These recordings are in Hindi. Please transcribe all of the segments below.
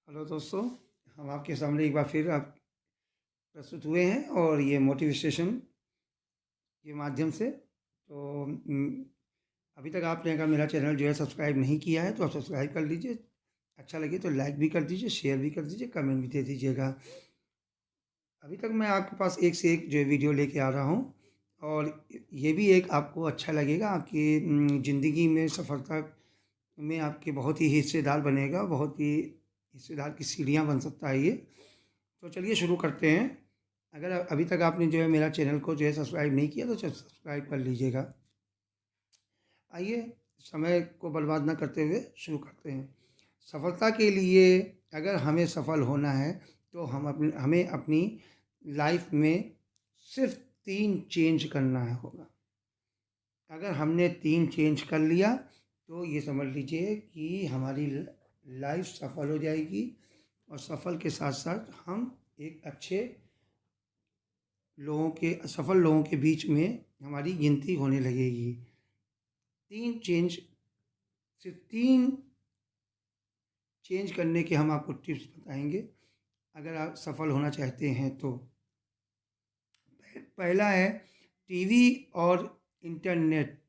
हेलो दोस्तों, हम आपके सामने एक बार फिर आप प्रस्तुत हुए हैं और ये मोटिवेशन के माध्यम से। तो अभी तक आपने अगर मेरा चैनल जो है सब्सक्राइब नहीं किया है तो आप सब्सक्राइब कर लीजिए। अच्छा लगे तो लाइक भी कर दीजिए, शेयर भी कर दीजिए, कमेंट भी दे दीजिएगा। अभी तक मैं आपके पास एक से एक जो है वीडियो लेके आ रहा हूँ और ये भी एक आपको अच्छा लगेगा, आपकी ज़िंदगी में सफलता में आपके बहुत ही हिस्सेदार बनेगा, बहुत ही हिस्सेदार की सीढ़ियाँ बन सकता है ये। तो चलिए शुरू करते हैं। अगर अभी तक आपने जो है मेरा चैनल को जो है सब्सक्राइब नहीं किया तो सब्सक्राइब कर लीजिएगा। आइए, समय को बर्बाद ना करते हुए शुरू करते हैं। सफलता के लिए अगर हमें सफल होना है तो हमें अपनी लाइफ में सिर्फ 3 चेंज करना है होगा। अगर हमने 3 चेंज कर लिया तो ये समझ लीजिए कि हमारी लाइफ सफल हो जाएगी और सफल के साथ साथ हम एक अच्छे सफल लोगों के बीच में हमारी गिनती होने लगेगी। 3 चेंज सिर्फ 3 चेंज करने के हम आपको टिप्स बताएंगे अगर आप सफल होना चाहते हैं तो। पहला है, टीवी और इंटरनेट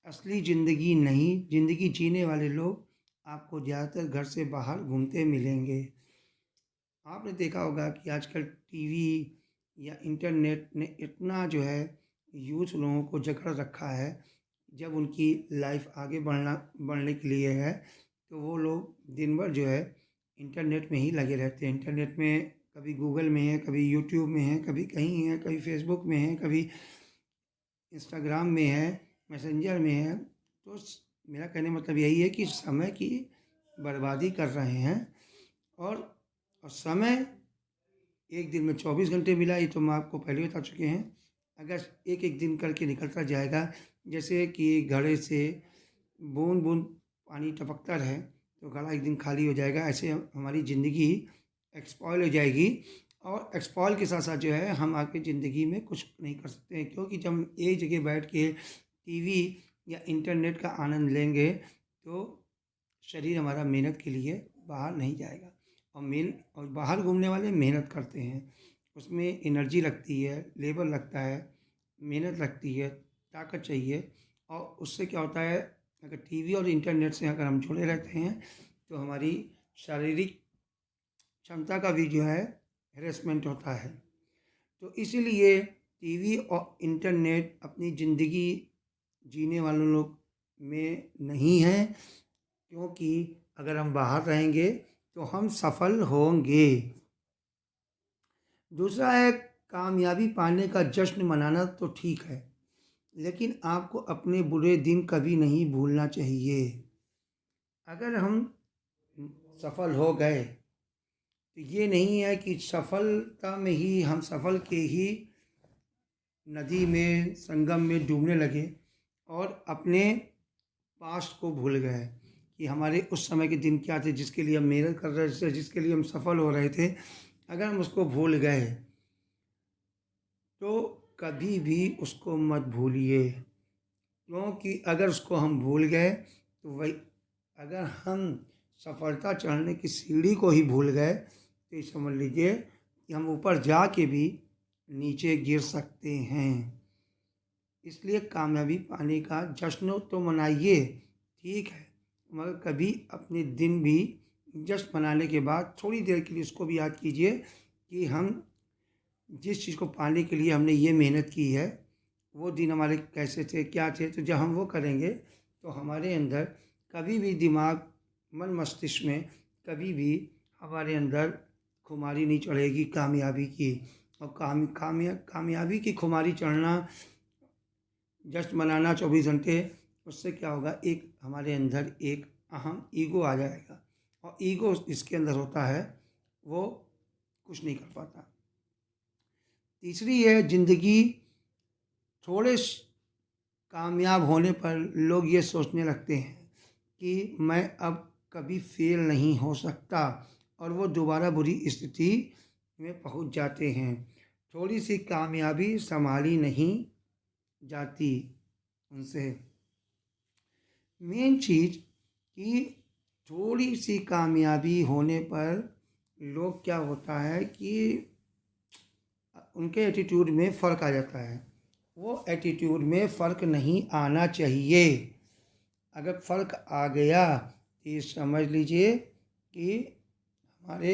असली ज़िंदगी नहीं। ज़िंदगी जीने वाले लोग आपको ज़्यादातर घर से बाहर घूमते मिलेंगे। आपने देखा होगा कि आजकल टीवी या इंटरनेट ने इतना जो है यूथ लोगों को जकड़ रखा है। जब उनकी लाइफ आगे बढ़ने के लिए है तो वो लोग दिन भर जो है इंटरनेट में ही लगे रहते हैं। इंटरनेट में कभी गूगल में है, कभी यूट्यूब में है, कभी कहीं है, कभी फेसबुक में है, कभी इंस्टाग्राम में है, मैसेंजर में है। तो मेरा कहने का मतलब यही है कि समय की बर्बादी कर रहे हैं। और समय एक दिन में 24 घंटे मिला, ये तो मैं आपको पहले बता चुके हैं। अगर एक एक दिन करके निकलता जाएगा, जैसे कि घड़े से बूंद बूंद पानी टपकता रहे तो घड़ा एक दिन खाली हो जाएगा। ऐसे हमारी ज़िंदगी एक्सपॉइल हो जाएगी और एक्सपॉइल के साथ साथ जो है हम आगे ज़िंदगी में कुछ नहीं कर सकते हैं, क्योंकि जब हम एक जगह बैठ के टीवी या इंटरनेट का आनंद लेंगे तो शरीर हमारा मेहनत के लिए बाहर नहीं जाएगा। और बाहर घूमने वाले मेहनत करते हैं, उसमें एनर्जी लगती है, लेबर लगता है, मेहनत लगती है, ताकत चाहिए। और उससे क्या होता है, अगर टीवी और इंटरनेट से अगर हम जुड़े रहते हैं तो हमारी शारीरिक क्षमता का भी जो है हेरेसमेंट होता है। तो इसीलिए टीवी और इंटरनेट अपनी ज़िंदगी जीने वालों लोग में नहीं है, क्योंकि अगर हम बाहर रहेंगे तो हम सफल होंगे। दूसरा है, कामयाबी पाने का जश्न मनाना तो ठीक है, लेकिन आपको अपने बुरे दिन कभी नहीं भूलना चाहिए। अगर हम सफल हो गए तो ये नहीं है कि सफलता में ही हम सफल के ही नदी में संगम में डूबने लगे और अपने पास्ट को भूल गए कि हमारे उस समय के दिन क्या थे, जिसके लिए हम मेहनत कर रहे थे, जिसके लिए हम सफल हो रहे थे। अगर हम उसको भूल गए तो कभी भी उसको मत भूलिए, क्योंकि अगर उसको हम भूल गए तो वही, अगर हम सफलता चढ़ने की सीढ़ी को ही भूल गए तो ये समझ लीजिए कि हम ऊपर जा के भी नीचे गिर सकते हैं। इसलिए कामयाबी पाने का जश्न तो मनाइए, ठीक है, मगर कभी अपने दिन भी जश्न मनाने के बाद थोड़ी देर के लिए उसको भी याद कीजिए कि हम जिस चीज़ को पाने के लिए हमने ये मेहनत की है वो दिन हमारे कैसे थे, क्या थे। तो जब हम वो करेंगे तो हमारे अंदर कभी भी दिमाग, मन मस्तिष्क में कभी भी हमारे अंदर खुमारी नहीं चढ़ेगी कामयाबी की। और कामयाबी की खुमारी चढ़ना, जश्न मनाना 24 घंटे, उससे क्या होगा, एक हमारे अंदर एक अहम ईगो आ जाएगा और ईगो इसके अंदर होता है वो कुछ नहीं कर पाता। तीसरी है, ज़िंदगी थोड़े कामयाब होने पर लोग ये सोचने लगते हैं कि मैं अब कभी फेल नहीं हो सकता और वो दोबारा बुरी स्थिति में पहुंच जाते हैं। थोड़ी सी कामयाबी संभाली नहीं जाती उनसे। मेन चीज़ कि थोड़ी सी कामयाबी होने पर लोग क्या होता है कि उनके एटीट्यूड में फ़र्क आ जाता है। वो एटीट्यूड में फ़र्क नहीं आना चाहिए। अगर फ़र्क आ गया तो ये समझ लीजिए कि हमारे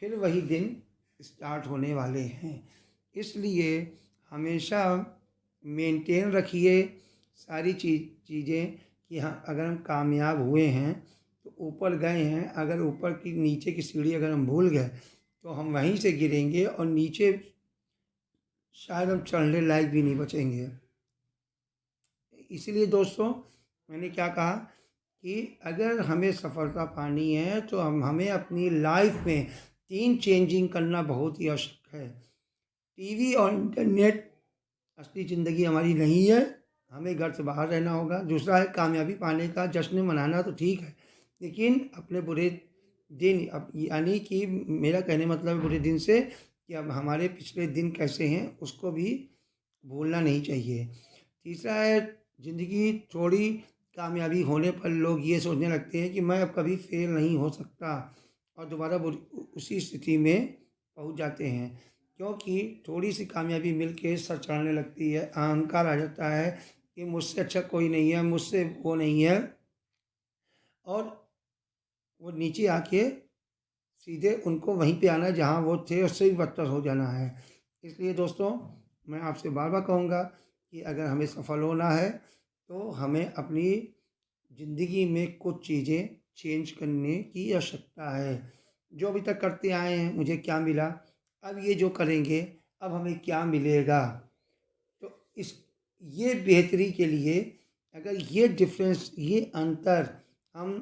फिर वही दिन स्टार्ट होने वाले हैं। इसलिए हमेशा मेंटेन रखिए सारी चीज़ें कि हाँ, अगर हम कामयाब हुए हैं तो ऊपर गए हैं, अगर ऊपर की नीचे की सीढ़ी अगर हम भूल गए तो हम वहीं से गिरेंगे और नीचे शायद हम चढ़ने लायक भी नहीं बचेंगे। इसीलिए दोस्तों मैंने क्या कहा कि अगर हमें सफलता पानी है तो हमें अपनी लाइफ में 3 चेंजिंग करना बहुत ही आवश्यक है। टीवी और इंटरनेट असली ज़िंदगी हमारी नहीं है, हमें घर से बाहर रहना होगा। दूसरा है कामयाबी पाने का जश्न मनाना तो ठीक है, लेकिन अपने बुरे दिन, अब यानी कि मेरा कहने मतलब है बुरे दिन से कि अब हमारे पिछले दिन कैसे हैं उसको भी भूलना नहीं चाहिए। तीसरा है ज़िंदगी थोड़ी कामयाबी होने पर लोग ये सोचने लगते हैं कि मैं अब कभी फेल नहीं हो सकता और दोबारा उसी स्थिति में पहुंच जाते हैं, क्योंकि थोड़ी सी कामयाबी मिल के सर चढ़ने लगती है, अहंकार आ जाता है कि मुझसे अच्छा कोई नहीं है, मुझसे वो नहीं है, और वो नीचे आके सीधे उनको वहीं पे आना है जहाँ वो थे, उससे भी बदतर हो जाना है। इसलिए दोस्तों मैं आपसे बार बार कहूँगा कि अगर हमें सफल होना है तो हमें अपनी ज़िंदगी में कुछ चीज़ें चेंज करने की आवश्यकता है। जो अभी तक करते आए हैं मुझे क्या मिला, अब ये जो करेंगे अब हमें क्या मिलेगा। तो इस ये बेहतरी के लिए अगर ये डिफरेंस, ये अंतर हम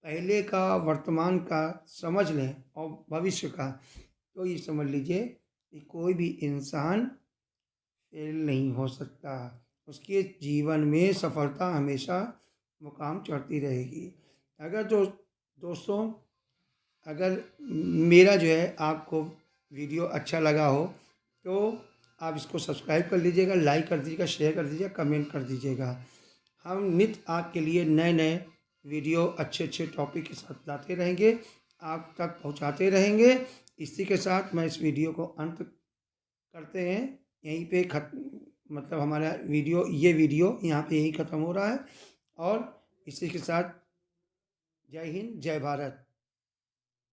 पहले का वर्तमान का समझ लें और भविष्य का, तो ये समझ लीजिए कि कोई भी इंसान फेल नहीं हो सकता। उसके जीवन में सफलता हमेशा मुकाम चढ़ती रहेगी। अगर दोस्तों अगर मेरा जो है आपको वीडियो अच्छा लगा हो तो आप इसको सब्सक्राइब कर लीजिएगा, लाइक कर दीजिएगा, शेयर कर दीजिएगा, कमेंट कर दीजिएगा। हम नित्य आपके लिए नए नए वीडियो अच्छे अच्छे टॉपिक के साथ लाते रहेंगे, आप तक पहुंचाते रहेंगे। इसी के साथ मैं इस वीडियो को अंत करते हैं, यहीं पे मतलब हमारा ये वीडियो यहाँ पे यहीं ख़त्म हो रहा है। और इसी के साथ जय हिंद, जय भारत।